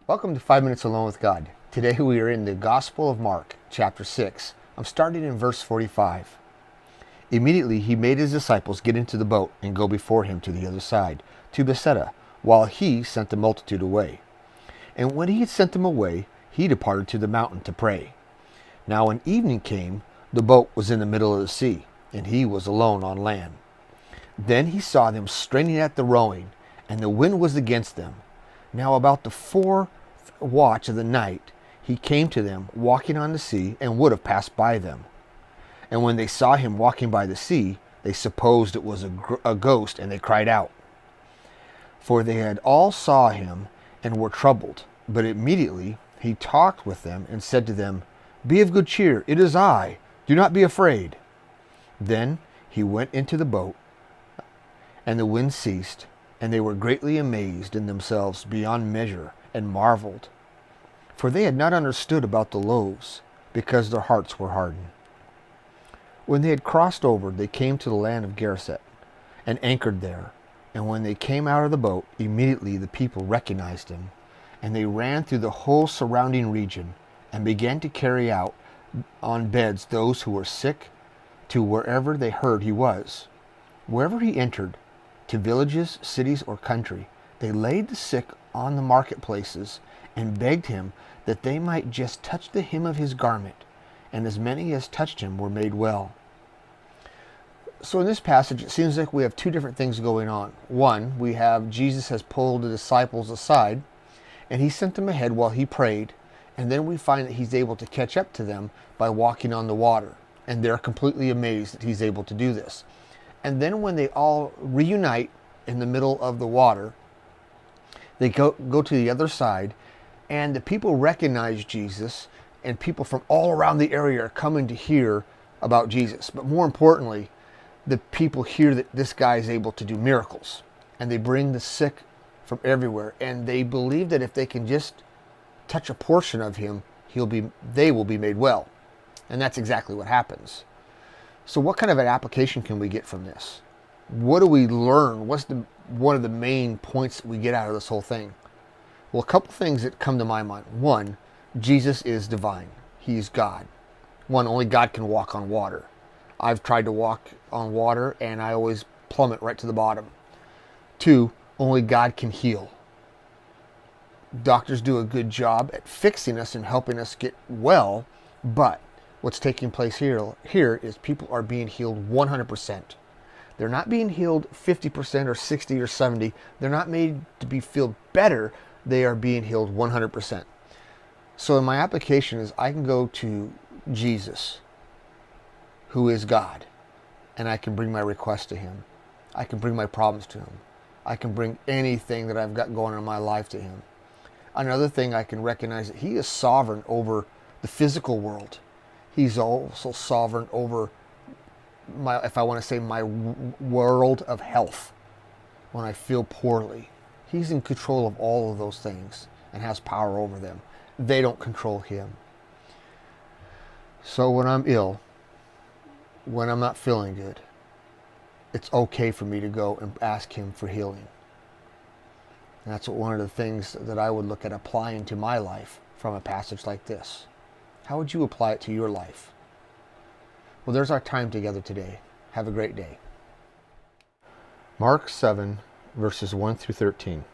Welcome to 5 Minutes Alone with God. Today we are in the Gospel of Mark, chapter 6. I'm starting in verse 45. Immediately he made his disciples get into the boat and go before him to the other side, to Bethsaida, while he sent the multitude away. And when he had sent them away, he departed to the mountain to pray. Now when evening came, the boat was in the middle of the sea, and he was alone on land. Then he saw them straining at the rowing, and the wind was against them. Now about the fourth watch of the night he came to them walking on the sea, and would have passed by them. And when they saw him walking by the sea, they supposed it was a ghost, and they cried out. For they had all saw him and were troubled. But immediately he talked with them and said to them, Be of good cheer, it is I, do not be afraid. Then he went into the boat, and the wind ceased, and they were greatly amazed in themselves beyond measure, and marveled. For they had not understood about the loaves, because their hearts were hardened. When they had crossed over, they came to the land of Gennesaret, and anchored there. And when they came out of the boat, immediately the people recognized him, and they ran through the whole surrounding region, and began to carry out on beds those who were sick to wherever they heard he was. Wherever he entered, to villages, cities, or country, they laid the sick on the marketplaces and begged him that they might just touch the hem of his garment, and as many as touched him were made well. So in this passage, it seems like we have two different things going on. One, we have Jesus has pulled the disciples aside, and he sent them ahead while he prayed, and then we find that he's able to catch up to them by walking on the water, and they're completely amazed that he's able to do this. And then when they all reunite in the middle of the water, they go to the other side, and the people recognize Jesus, and people from all around the area are coming to hear about Jesus. But more importantly, the people hear that this guy is able to do miracles, and they bring the sick from everywhere, and they believe that if they can just touch a portion of him, they will be made well. And that's exactly what happens. So what kind of an application can we get from this? What do we learn? What's one of the main points that we get out of this whole thing? Well, a couple things that come to my mind. One, Jesus is divine. He is God. One, only God can walk on water. I've tried to walk on water, and I always plummet right to the bottom. Two, only God can heal. Doctors do a good job at fixing us and helping us get well, but what's taking place here is people are being healed 100%. They're not being healed 50% or 60 or 70. They're not made to be feel better. They are being healed 100%. So in my application is I can go to Jesus, who is God, and I can bring my request to him. I can bring my problems to him. I can bring anything that I've got going on in my life to him. Another thing, I can recognize that he is sovereign over the physical world. He's also sovereign over if I want to say my world of health. When I feel poorly, he's in control of all of those things and has power over them. They don't control him. So when I'm ill, when I'm not feeling good, it's okay for me to go and ask him for healing. And that's one of the things that I would look at applying to my life from a passage like this. How would you apply it to your life? Well, there's our time together today. Have a great day. Mark 7, verses 1 through 13.